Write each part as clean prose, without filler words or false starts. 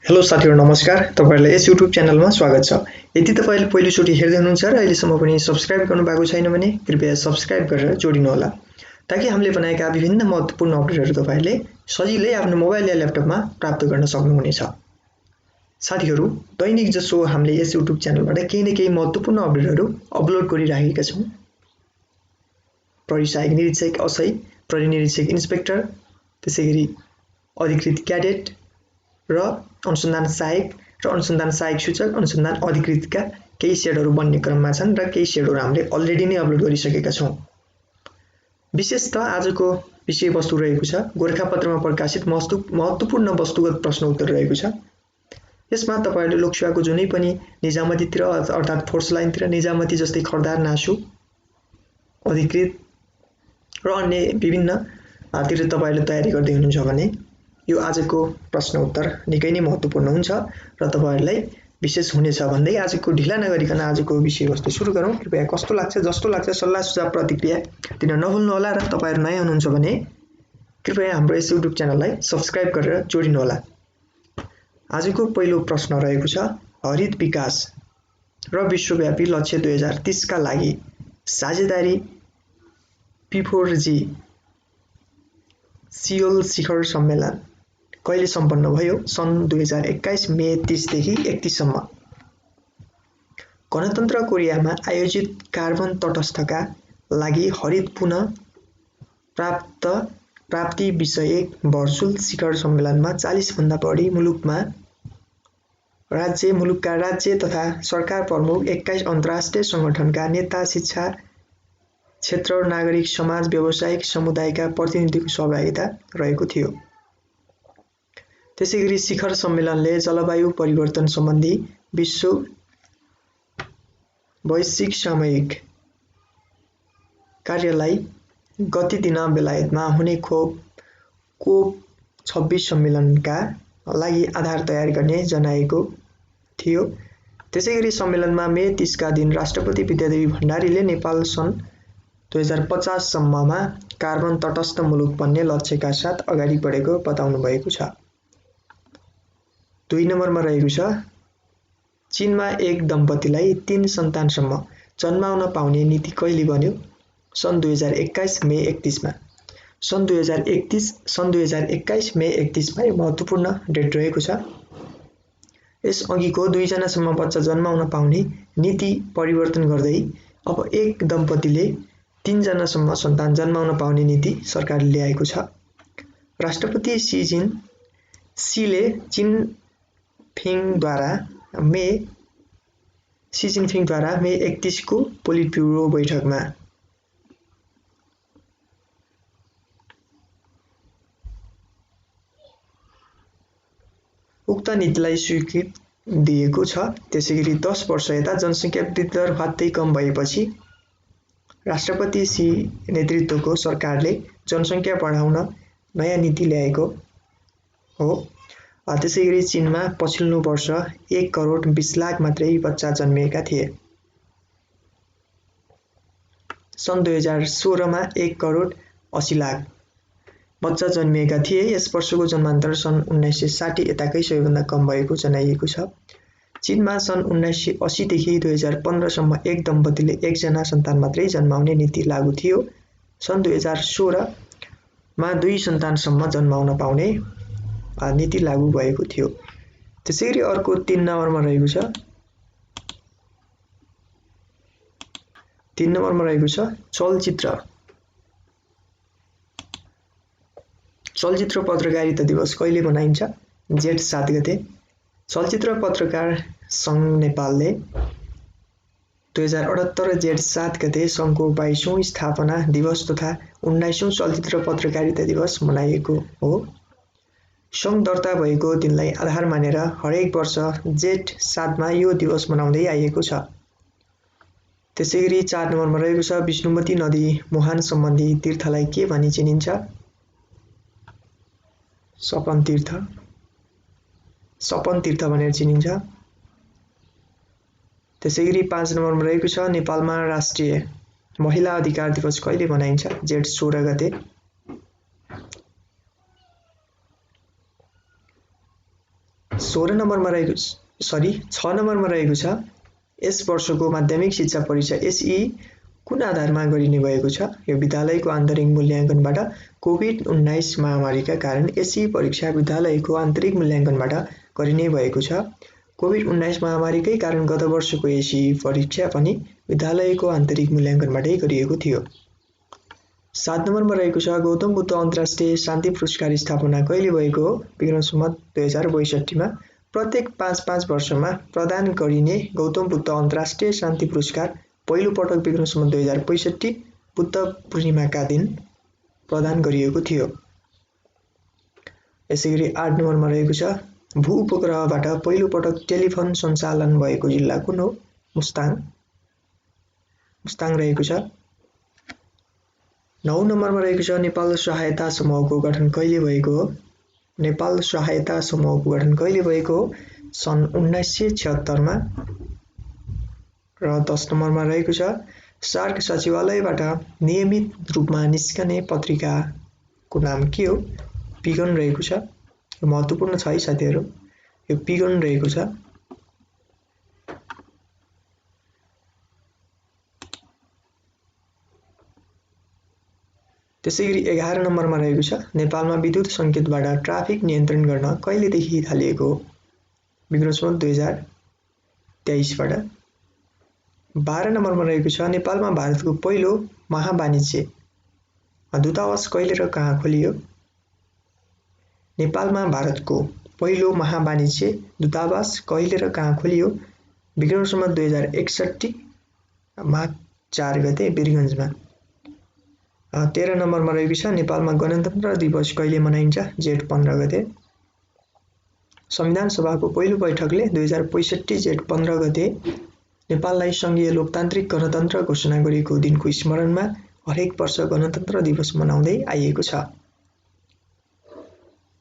Hello साथीहरु नमस्कार। तपाईहरुलाई यस YouTube च्यानलमा स्वागत छ। यदि तपाईले पहिलोचोटि हेर्दै हुनुहुन्छ र अहिलेसम्म पनि सब्स्क्राइब गर्नुभएको छैन भने कृपया सब्स्क्राइब गरेर जोडिनु होला ताकि हामीले बनाएका विभिन्न महत्त्वपूर्ण अपडेटहरु तपाईले सजिलै आफ्नो मोबाइल या ल्यापटपमा प्राप्त गर्न सक्नुहुनेछ। साथीहरु, दैनिक जसो हामीले यस YouTube च्यानलबाट केही न केही महत्त्वपूर्ण अपडेटहरु अपलोड गरिरहेका छौं। प्रहरी सहायक निरीक्षक असै, प्रहरी निरीक्षक इन्स्पेक्टर, त्यसैगरी अधिकृत क्याडेट र अनुसन्धान सहायक सूचक, अनुसन्धान अधिकृतका केही सेडहरु बन्ने क्रममा छन् र केही सेडहरु हामीले अलरेडी नै अपलोड गरिसकेका छौं। विशेषतः आजको विषयवस्तु रहेको छ गोरखापत्रमा प्रकाशित महत्त्वपूर्ण वस्तुगत प्रश्न उत्तर रहेको छ। यसमा तपाईहरुले लोकसेवाको जुनै पनि निजामतीतिर अर्थात फोर्स लाइनतिर निजामती जस्तै खरदार नासु अधिकृत र अन्य विभिन्न तिर तपाईहरुले तयारी गर्दै हुनुहुन्छ भने यो आजको प्रश्न उत्तर निकै नै महत्त्वपूर्ण हुन्छ र तपाईहरुलाई विशेष हुनेछ भन्दै आजको ढिला नगरिकन आजको विषयवस्तु सुरु गरौं। कृपया कस्तो लाग्छ जस्तो लाग्छ सल्लाह सुझाव प्रतिक्रिया दिन नभुल्नु होला र तपाईहरु नयाँ हुनुहुन्छ भने कृपया हाम्रो यस YouTube च्यानललाई सब्स्क्राइब गरेर जोडिनु होला। आजको पहिलो प्रश्न रहेको छ हरित विकास र विश्वव्यापी लक्ष्य 2030 का लागि साझेदारी P4G सियोल शिखर सम्मेलन कहिले सम्पन्न भयो? सन् 2021 मे 30 देखि 31 सम्म। गणतन्त्र कोरियामा आयोजित कार्बन तटस्थका लागि हरित पुनः प्राप्ति विषयक भर्चुअल शिखर सम्मेलनमा 40 भन्दा बढी मुलुकका राज्य तथा सरकार प्रमुख 21 अन्तर्राष्ट्रिय संगठनका नेता, शिक्षा क्षेत्र, नागरिक समाज, व्यावसायिक समुदायका प्रतिनिधिको सहभागिता रहेको थियो। त्यसैगरी शिखर सम्मेलनले जलवायु परिवर्तन सम्बन्धी वैश्विक सामूहिक कार्यलाई गति दिन बेलायतमा हुने कोप 26 सम्मेलनका लागि आधार तयार गर्ने जनाएको थियो। त्यसैगरी सम्मेलनमा मे 30 का दिन राष्ट्रपति विद्यादेवी भण्डारीले नेपाल सन् 2050 सम्ममा कार्बन तटस्थ मुलुक बन्ने लक्ष्यका साथ अगाडि बढेको बताउनु भएको छ। 2 नम्बरमा रहेको छ चीनमा एक दम्पतिलाई 3 सन्तानसम्म जन्माउन पाउने नीति कहिले बन्यो? सन् 2021 मे 31 मा। सन् 2021 मे 31 मा यो महत्त्वपूर्ण डेट रहेको छ। यस अघिको 2 जनासम्म बच्चा जन्माउन पाउने नीति परिवर्तन गर्दै अब एक दम्पतिले 3 जनासम्म सन्तान जन्माउन पाउने नीति सरकारले ल्याएको छ। राष्ट्रपति सी जिनपिङद्वारा मे 31 को पोलिट ब्युरो बैठकमा उक्त नीतिलाई स्वीकृति दिएको छ। त्यसैगरी 10 वर्ष यता जनसङ्ख्या वृद्धि दर हत्तै कम भएपछि राष्ट्रपति सी नेतृत्वको सरकारले जनसङ्ख्या बढाउन नयाँ नीति ल्याएको हो। त्यसैगरी चीनमा पछिल्लो वर्ष 1 करोड 20 लाख मात्रै बच्चा जन्मिएका थिए। सन् 2016 मा 1 करोड 80 लाख बच्चा जन्मिएका थिए। यस वर्षको जन्मान्तर सन् 1960 यताकै सबैभन्दा कम भएको जनाइएको छ। चीनमा सन् 1980 देखि 2015 सम्म एक दम्पतिले 1 जना सन्तान मात्रै जन्माउने नीति लागू थियो। सन् 2016 मा 2 सन्तानसम्म जन्माउन पाउने नीति लागू भएको थियो। त्यसैगरी अर्को 3 नम्बरमा रहेको छ 3 नम्बरमा रहेको छ चलचित्र पत्रकारिता दिवस कहिले मनाइन्छ? जेठ 7 गते। चलचित्र पत्रकार संघ नेपालले 2078 जेठ 7 गते संघको 22औं स्थापना दिवस तथा 19औं चलचित्र पत्रकारिता दिवस मनाइएको हो। संघ दर्ता भएको दिनलाई आधार मानेर हरेक वर्ष जेठ 7 मा यो दिवस मनाउँदै आइएको छ। त्यसैगरी 4 नम्बरमा रहेको छ विष्णुमती नदी मुहान सम्बन्धी तीर्थलाई के भनी चिनिन्छ? सपन तीर्थ भनेर चिनिन्छ। त्यसैगरी 5 नम्बरमा रहेको छ नेपालमा राष्ट्रिय महिला अधिकार दिवस कहिले मनाइन्छ? जेठ 16 गते। 6 नम्बरमा रहेको छ यस वर्षको माध्यमिक शिक्षा परीक्षा एसई कुन आधारमा गरिने भएको छ? यो विद्यालयको आन्तरिक मूल्याङ्कनबाट कोभिड-19 महामारीका कारण एसई परीक्षा विद्यालयको आन्तरिक मूल्याङ्कनबाट गरिने भएको छ। कोभिड-19 महामारीकै कारण गत वर्षको एसई परीक्षा पनि विद्यालयको आन्तरिक मूल्याङ्कनबाटै गरिएको थियो। 7 नम्बरमा रहेको छ गौतम बुद्ध अन्तर्राष्ट्रिय शान्ति पुरस्कार स्थापना कहिले भएको हो? विक्रम सम्वत 2062 मा। प्रत्येक 5-5 वर्षमा प्रदान गरिने गौतम बुद्ध अन्तर्राष्ट्रिय शान्ति पुरस्कार पहिलो पटक विक्रम सम्वत 2065 बुद्ध पूर्णिमाका दिन प्रदान गरिएको थियो। यसैगरी 8 नम्बरमा रहेको छ भू उपग्रहबाट पहिलो पटक टेलिफोन सञ्चालन भएको जिल्ला कुन हो? मुस्ताङ रहेको छ। 9 नम्बरमा रहेको छ नेपाल सहायता समूहको गठन कहिले भएको हो? नेपाल सहायता समूहको गठन कहिले भएको हो? सन् 1976 मा। र 10 नम्बरमा रहेको छ सार्क सचिवालयबाट नियमित रूपमा निस्कने पत्रिकाको नाम के हो? पिगन रहेको छ। यो महत्त्वपूर्ण छ है साथीहरू, यो पिगन रहेको छ। त्यसैगरी 11 नम्बरमा रहेको छ नेपालमा विद्युत सङ्केतबाट ट्राफिक नियन्त्रण गर्न कहिलेदेखि थालिएको हो? विक्रम सम्वत 2023 बाट। 12 नम्बरमा रहेको छ नेपालमा भारतको पहिलो महावाणिज्य दूतावास कहिले र कहाँ खोलियो? नेपालमा भारतको पहिलो महावाणिज्य दूतावास कहिले र कहाँ खोलियो? विक्रम सम्वत 2061 माघ 4 गते वीरगञ्जमा। 13 नम्बरमा रहेको छ नेपालमा गणतन्त्र दिवस कहिले मनाइन्छ? जेठ 15 गते। संविधान सभाको पहिलो बैठकले 2065 जेठ 15 गते नेपाललाई संघीय लोकतान्त्रिक गणतन्त्र घोषणा गरेको दिनको स्मरणमा हरेक वर्ष गणतन्त्र दिवस मनाउँदै आइएको छ।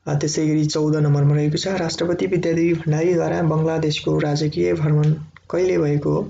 त्यसैगरी 14 नम्बरमा रहेको छ राष्ट्रपति विद्यादेवी भण्डारीद्वारा बङ्गलादेशको राजकीय भ्रमण कहिले भएको हो?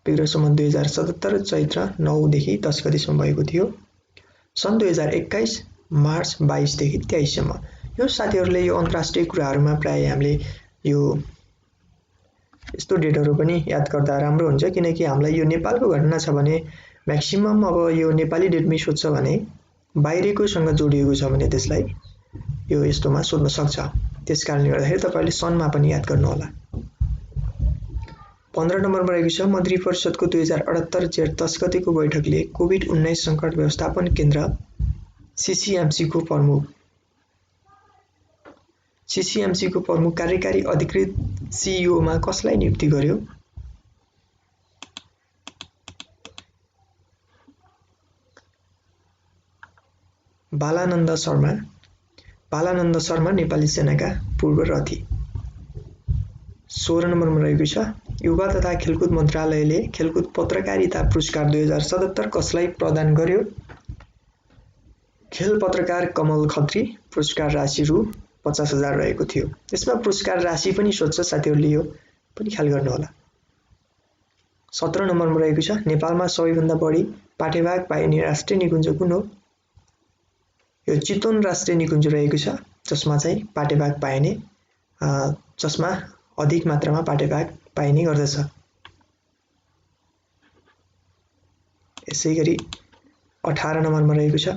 विक्रम सम्वत 2077 चैत्र 9 देखि 10 गतेसम्म भएको थियो। सन् 2021 मार्च 22 देखि 23 सम्म। यो साथीहरूले यो अन्तर्राष्ट्रिय कुराहरूमा प्राय हामीले यो यस्तो डेटहरू पनि याद गर्दा राम्रो हुन्छ, किनकि हामीलाई यो नेपालको घटना छ भने म्याक्सिमम अब यो नेपाली डेटमै सोध्छ भने बाहिरकोसँग जोडिएको छ भने त्यसलाई यो यस्तोमा सोध्न सक्छ। त्यसकारणले गर्दाखेरि तपाईले सनमा पनि याद गर्नुहोला। 15 नम्बरमा रहेको छ मन्त्री परिषदको 2078 जेठ 10 गतेको बैठकले कोभिड-19 सङ्कट व्यवस्थापन केन्द्र सीसीएमसी को प्रमुख कार्यकारी अधिकृत सीईओ मा कसलाई नियुक्ति गर्यो? बालानन्द शर्मा नेपाली सेनाका पूर्व रथी। 16 नम्बरमा रहेको छ युवा तथा खेलकुद मन्त्रालयले खेलकुद पत्रकारिता पुरस्कार 2077 कसलाई प्रदान गर्यो? खेल पत्रकार कमल खत्री। पुरस्कार राशि रु 50,000 रहेको थियो। यसमा पुरस्कार राशि पनि सोध्छ साथीहरूले, यो पनि ख्याल गर्नुहोला। 17 नम्बरमा रहेको छ नेपालमा सबैभन्दा बढी पाठेभाग पाइने राष्ट्रिय निकुञ्ज कुन हो? यो चितवन राष्ट्रिय निकुञ्ज रहेको छ, जसमा चाहिँ पाठेभाग पाइने जसमा अधिक मात्रामा पाठेभाग पाइने गर्दछ। यसैगरी 18 नम्बरमा रहेको छ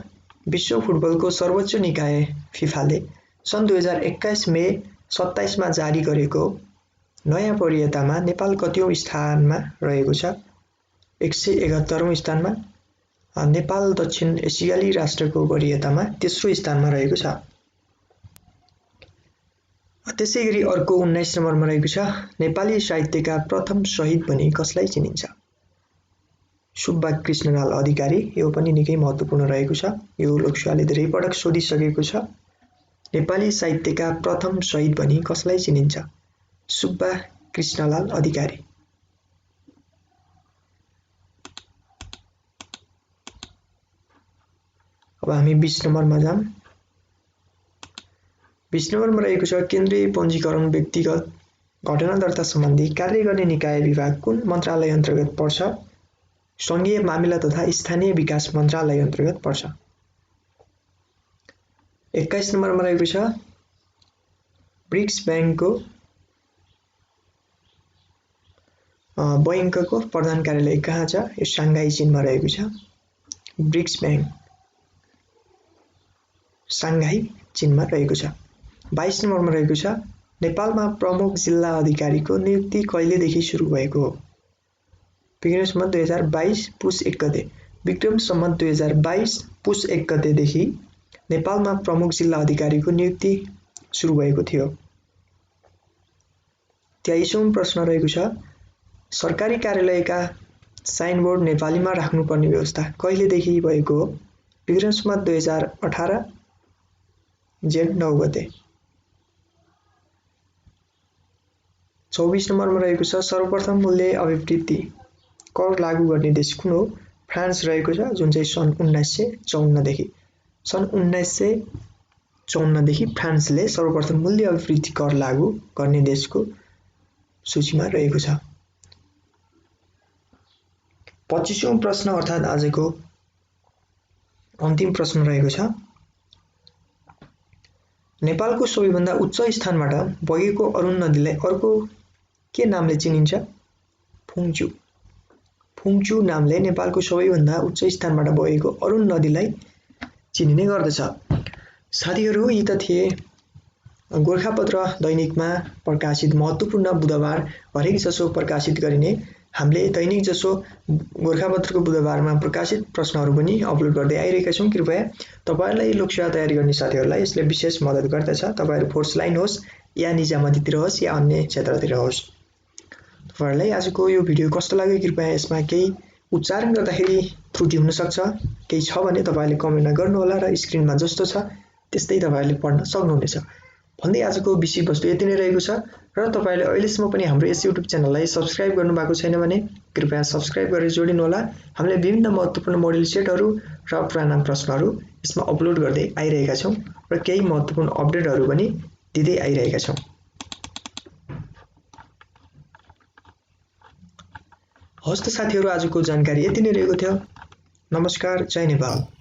विश्व फुटबलको सर्वोच्च निकाय फिफाले सन् 2021 मे 27 मा जारी गरेको नयाँ वरियतामा नेपाल कतिौं स्थानमा रहेको छ? 171औं स्थानमा। नेपाल दक्षिण एसियाली राष्ट्रको वरियतामा तेस्रो स्थानमा रहेको छ। त्यसैगरी अर्को 19 नम्बरमा रहेको छ नेपाली साहित्यका प्रथम शहीद भनी कसलाई चिनिन्छ? सुब्बा कृष्णलाल अधिकारी। यो पनि निकै महत्त्वपूर्ण रहेको छ, यो लोकसेवाले धेरै पटक सोधिसकेको छ। नेपाली साहित्यका प्रथम शहीद भनी कसलाई चिनिन्छ? सुब्बा कृष्णलाल अधिकारी। अब हामी 20 नम्बरमा जाम। 20 नम्बरमा रहेको छ केन्द्रीय पञ्जीकरण व्यक्तिगत घटना दर्ता सम्बन्धी कार्य गर्ने निकाय विभाग कुन मन्त्रालय अन्तर्गत पर्छ? सङ्घीय मामिला तथा स्थानीय विकास मन्त्रालय अन्तर्गत पर्छ। 21 नम्बरमा रहेको छ ब्रिक्स ब्याङ्कको बैंकको प्रधान कार्यालय कहाँ छ? यो साङ्घाई चीनमा रहेको छ। ब्रिक्स बैंक साङ्घाई चीनमा रहेको छ। 22 नम्बरमा रहेको छ नेपालमा प्रमुख जिल्ला अधिकारीको नियुक्ति कहिलेदेखि सुरु भएको हो? विक्रम सम्वत 2022 पुस 1 गते। विक्रम सम्वत 2022 पुस 1 गतेदेखि नेपालमा प्रमुख जिल्ला अधिकारीको नियुक्ति सुरु भएको थियो। 23औं प्रश्न रहेको छ सरकारी कार्यालयका साइनबोर्ड नेपालीमा राख्नुपर्ने व्यवस्था कहिलेदेखि भएको हो? विक्रम सम्वत 2018 जेठ 9 गते। 24 नम्बरमा रहेको छ सर्वप्रथम मूल्य अभिवृद्धि कर लागू गर्ने देश कुन हो? फ्रान्स रहेको छ जुन चाहिँ सन् 1954 देखि। सन् 1954 देखि फ्रान्सले सर्वप्रथम मूल्य अभिवृद्धि कर लागू गर्ने देशको सूचीमा रहेको छ। 25औं प्रश्न अर्थात् आजको अन्तिम प्रश्न रहेको छ नेपालको सबैभन्दा उच्च स्थानबाट बगेको अरुण नदीलाई अर्को के नामले चिनिन्छ? फुङचु। फुङचु नामले नेपालको सबैभन्दा उच्च स्थानबाट बगेको अरुण नदीलाई चिनिने गर्दछ। साथीहरू यी त थिए गोरखापत्र दैनिकमा प्रकाशित महत्त्वपूर्ण बुधबार हरेक जसो प्रकाशित गरिने हामीले दैनिक जसो गोरखापत्रको बुधबारमा प्रकाशित प्रश्नहरू पनि अपलोड गर्दै आइरहेका छौँ। कृपया तपाईहरुलाई लोकसेवा तयारी गर्ने साथीहरूलाई यसले विशेष मद्दत गर्दछ। तपाईहरु फोर्स लाइन होस् या निजामतीतिर होस् या अन्य क्षेत्रतिर होस्। तपाईहरुलाई आजको यो भिडियो कस्तो लाग्यो कृपया यसमा केही उच्चारण गर्दाखेरि त्रुटि हुन सक्छ। केही छ भने तपाईहरुले कमेन्टमा गर्नु होला र स्क्रिनमा जस्तो छ त्यस्तै तपाईहरुले पढ्न सक्नुहुनेछ। भन्दै आजको विषयवस्तु यति नै रहेको छ र तपाईहरुले अहिलेसम्म पनि हाम्रो यस YouTube च्यानललाई सब्स्क्राइब गर्नुभएको छैन भने कृपया सब्स्क्राइब गरेर जोडिनु होला। हामीले विभिन्न महत्त्वपूर्ण मोडल सेटहरू र पुराना प्रश्नहरू यसमा अपलोड गर्दै आइरहेका छौं र केही महत्त्वपूर्ण अपडेटहरू पनि दिँदै आइरहेका छौं। हस्त साथीहरू आजको जानकारी यति नै रहेको थियो। नमस्कार, जय नेपाल।